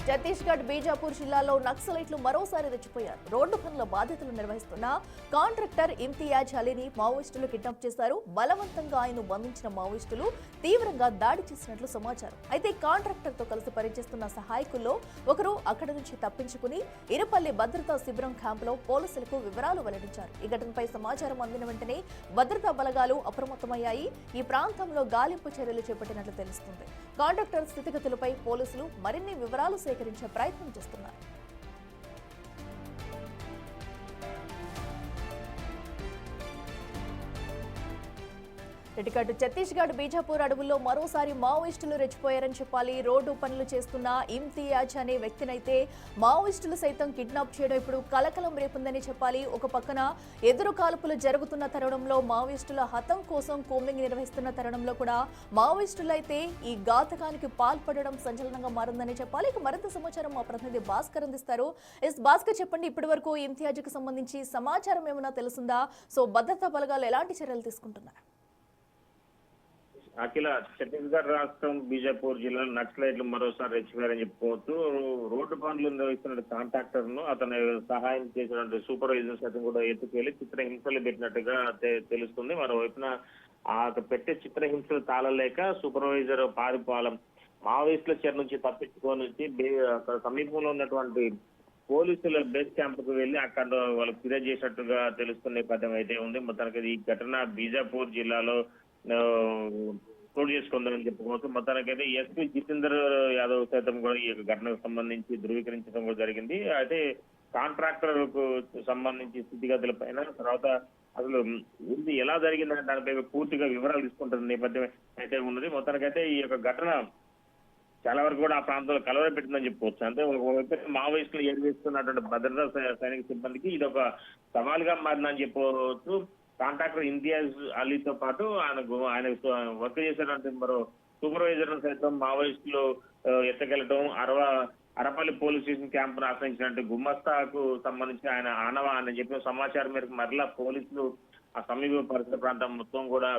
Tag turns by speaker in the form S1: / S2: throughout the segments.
S1: ఛత్తీస్గఢ్ బీజాపూర్ జిల్లాలో నక్సలైట్లు మరోసారి రెచ్చిపోయారు. రోడ్డు పనుల బాధ్యతలు నిర్వహిస్తున్న కాంట్రాక్టర్ ఇమ్తియాజ్ అలీని మావోయిస్టులు కిడ్నాప్ చేశారు. బలవంతంగా ఆయన బంధించిన మావోయిస్టులు తీవ్రంగా దాడి చేసినట్లు సమాచారం. అయితే కాంట్రాక్టర్ తో కలిసి పనిచేస్తున్న సహాయకుల్లో ఒకరు అక్కడి నుంచి తప్పించుకుని ఇరుపల్లి భద్రతా శిబిరం క్యాంపులో పోలీసులకు వివరాలు వెల్లడించారు. ఈ ఘటనపై సమాచారం అందిన వెంటనే భద్రతా బలగాలు అప్రమత్తమయ్యాయి. ఈ ప్రాంతంలో గాలింపు చర్యలు చేపట్టినట్లు తెలుస్తుంది. కాంట్రాక్టర్ స్థితిగతులపై పోలీసులు మరిన్ని వివరాలు సేకరించే ప్రయత్నం చేస్తున్నారు. ఇటుకటు ఛత్తీస్గఢ్ బీజాపూర్ అడవుల్లో మరోసారి మావోయిస్టులు రెచ్చిపోయారని చెప్పాలి. రోడ్డు పనులు చేస్తున్న ఇమ్తియాజ్ అనే వ్యక్తినైతే మావోయిస్టులు సైతం కిడ్నాప్ చేయడం ఇప్పుడు కలకలం రేపుందని చెప్పాలి. ఒక పక్కన ఎదురు కాల్పులు జరుగుతున్న తరుణంలో మావోయిస్టుల హతం కోసం కోమింగ్ నిర్వహిస్తున్న తరుణంలో కూడా మావోయిస్టులైతే ఈ ఘాతకానికి పాల్పడడం సంచలనంగా మారిందని చెప్పాలి. ఇక మరింత సమాచారం మా ప్రతినిధి భాస్కర్ అందిస్తారు. భాస్కర్, చెప్పండి, ఇప్పటి వరకు ఇమ్తియాజ్కి సంబంధించి సమాచారం ఏమైనా తెలుస్తుందా? సో భద్రతా బలగాలు ఎలాంటి చర్యలు తీసుకుంటున్నారు?
S2: అఖిల, ఛత్తీస్గఢ్ రాష్ట్రం బీజాపూర్ జిల్లాలో నక్సలైట్లు మరోసారి రెచ్చిపోయారని చెప్పుకోవచ్చు. రోడ్డు పనులు నిర్వహిస్తున్న కాంట్రాక్టర్ ను అతను సహాయం చేసినటువంటి సూపర్వైజర్స్ అతను కూడా ఎత్తుకెళ్లి చిత్రహింసలు పెట్టినట్టుగా తెలుస్తుంది. మరోవైపున పెట్టే చిత్రహింసలు తాళలేక సూపర్వైజర్ పారిపోవడం, మావోయిస్టుల చెర నుంచి తప్పించుకొని సమీపంలో ఉన్నటువంటి పోలీసుల బేస్ క్యాంప్ కు వెళ్లి అక్కడ వాళ్ళు ఫిర్యాదు చేసినట్టుగా తెలుస్తున్న నేపథ్యం అయితే ఉంది. మొత్తానికి ఈ ఘటన బీజాపూర్ జిల్లాలో చోటు చేసుకుందని చెప్పుకోవచ్చు. మొత్తానికైతే ఎస్పీ జితేందర్ యాదవ్ సైతం కూడా ఈ ఘటనకు సంబంధించి ధృవీకరించడం కూడా జరిగింది. అయితే కాంట్రాక్టర్ కు సంబంధించి స్థితిగతుల పైన తర్వాత అసలు ఇది ఎలా జరిగిందనే దానిపై పూర్తిగా వివరాలు తీసుకుంటున్న నేపథ్యం అయితే ఉన్నది. మొత్తానికైతే ఈ యొక్క ఘటన చాలా వరకు కూడా ఆ ప్రాంతంలో కలవరపెట్టిందని చెప్పుకోవచ్చు. అంటే ఒకవైపు మావోయిస్టులు ఏర్వేస్తున్నటువంటి భద్రతా సైనిక సిబ్బందికి ఇది ఒక సవాల్గా మారిందని చెప్పుకోవచ్చు. కాంట్రాక్టర్ ఇమ్తియాజ్ అలీతో పాటు ఆయన వర్క్ చేసేటువంటి మరో సూపర్వైజర్ సైతం మావోయిస్టులు ఎత్తకెళ్లడం, అరపల్లి పోలీస్ స్టేషన్ క్యాంపును ఆశ్రయించినట్టు గుమస్తాకు సంబంధించి ఆయన ఆనవా అని చెప్పిన సమాచారం మేరకు మరలా పోలీసులు ఆ సమీప పరిసర ప్రాంతం మొత్తం కూడా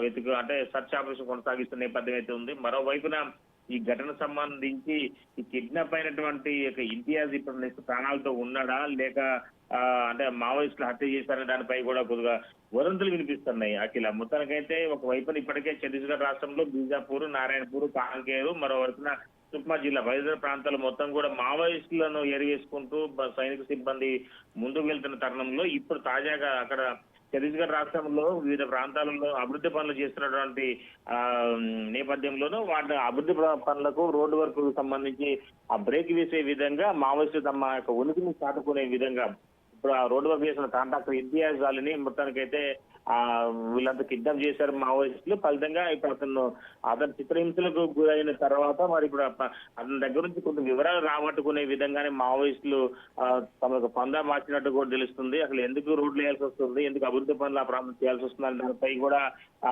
S2: అంటే సర్చ్ ఆపరేషన్ కొనసాగిస్తున్న నేపథ్యం అయితే ఉంది. మరోవైపున ఈ ఘటన సంబంధించి ఈ కిడ్నాప్ అయినటువంటి ఇమ్తియాజ్ ఇప్పుడు నెక్స్ట్ ప్రాణాలతో ఉన్నాడా లేక అంటే మావోయిస్టులు హత్య చేశారనే దానిపై కూడా కొద్దిగా వదంతులు వినిపిస్తున్నాయి. అఖిల, మొత్తానికైతే ఒకవైపున ఇప్పటికే ఛత్తీస్గఢ్ రాష్ట్రంలో బీజాపూర్, నారాయణపూర్, కాంకేరు, మరోవైపున సుక్మా జిల్లా వైద్య ప్రాంతాలు మొత్తం కూడా మావోయిస్టులను ఏరివేసుకుంటూ సైనిక సిబ్బంది ముందుకు వెళ్తున్న తరుణంలో ఇప్పుడు తాజాగా అక్కడ ఛత్తీస్గఢ్ రాష్ట్రంలో వివిధ ప్రాంతాలలో అభివృద్ధి పనులు చేస్తున్నటువంటి నేపథ్యంలోనూ వాటి అభివృద్ధి పనులకు రోడ్డు వర్క్ సంబంధించి ఆ బ్రేక్ వేసే విధంగా మావోయిస్టులు తమ యొక్క ఉనికిని చాటుకునే విధంగా ఇప్పుడు ఆ రోడ్డు వర్క్ చేసిన కాంట్రాక్టర్ ఇమ్తియాజ్ అలీని మొత్తానికైతే వీళ్ళంతా కిడ్నాప్ చేశారు మావోయిస్టులు. ఫలితంగా ఇప్పుడు అతను చిత్రహింసలకు గురైన తర్వాత మరి ఇప్పుడు అతని దగ్గర నుంచి కొంత వివరాలు రాబట్టుకునే విధంగానే మావోయిస్టులు తమకు పందా మార్చినట్టు కూడా తెలుస్తుంది. అసలు ఎందుకు రోడ్లు వేయాల్సి వస్తుంది, ఎందుకు అభివృద్ధి పనులు ఆ ప్రాంతం చేయాల్సి వస్తుంది అనే దానిపై కూడా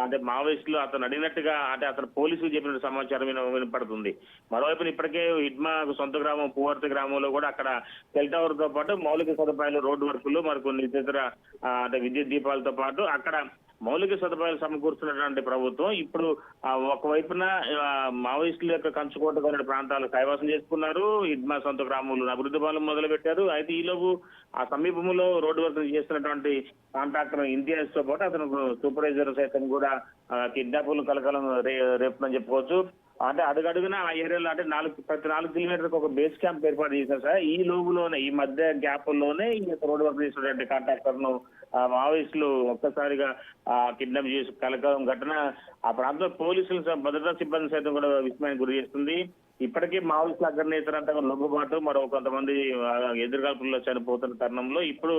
S2: అంటే మావోయిస్టులు అతను అడిగినట్టుగా అంటే అతను పోలీసులు చెప్పిన సమాచారం వినపడుతుంది. మరోవైపు ఇప్పటికే ఇడ్మా సొంత గ్రామం పువర్తి గ్రామంలో కూడా అక్కడ సెల్ టవర్ తో పాటు మౌలిక సదుపాయాలు, రోడ్డు వర్కులు, మరికొన్ని ఇతర అంటే విద్యుత్ దీపాలతో పాటు అక్కడ మౌలిక సదుపాయాలు సమకూరుస్తున్నటువంటి ప్రభుత్వం ఇప్పుడు ఒకవైపున మావోయిస్టుల యొక్క కంచుకోట ప్రాంతాలు కైవసం చేసుకున్నారు. ఇడ్మా సొంత గ్రామంలో అభివృద్ధి పనులు మొదలు పెట్టారు. అయితే ఈలోపు ఆ సమీపంలో రోడ్డు వర్క్ చేస్తున్నటువంటి కాంట్రాక్టర్ ఇమ్తియాజ్ తో పాటు అతను సూపర్వైజర్ సైతం కూడా కిడ్నాపులు కలకలం రేపునని చెప్పుకోవచ్చు. అంటే అడుగడుగున ఆ ఏరియాలో అంటే ప్రతి 4 కిలోమీటర్లకు ఒక బేస్ క్యాంప్ ఏర్పాటు చేశారు సార్. ఈ లోపులోనే ఈ మధ్య గ్యాప్ లోనే ఈ రోడ్డు వర్క్ చేసినటువంటి కాంట్రాక్టర్ ను మావోయిస్టులు ఒక్కసారిగా కిడ్నాప్ చేసి కలకలం ఘటన ఆ ప్రాంతంలో పోలీసులు, భద్రతా సిబ్బంది సైతం కూడా విస్మయానికి గురి చేస్తుంది. ఇప్పటికే మావోయిస్టుల అగ్రనేతలంతా లొంగుబాటు, మరో కొంతమంది ఎదురుగాల్పుల్లో చనిపోతున్న తరుణంలో ఇప్పుడు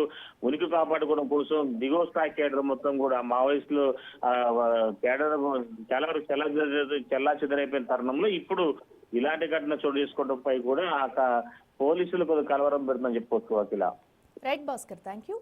S2: ఉనికి కాపాడుకోవడం కోసం దిగువ స్థాయి కేడర్ మొత్తం కూడా మావోయిస్టులు కేడర్ చాలా వరకు చెల్లా చెదరైపోయిన తరుణంలో ఇప్పుడు ఇలాంటి ఘటన చోటు చేసుకోవడంపై కూడా పోలీసులు కొద్దిగా కలవరం పెడుతుందని చెప్పుకోవచ్చు. Akhila.
S1: Right Bhaskar, thank you.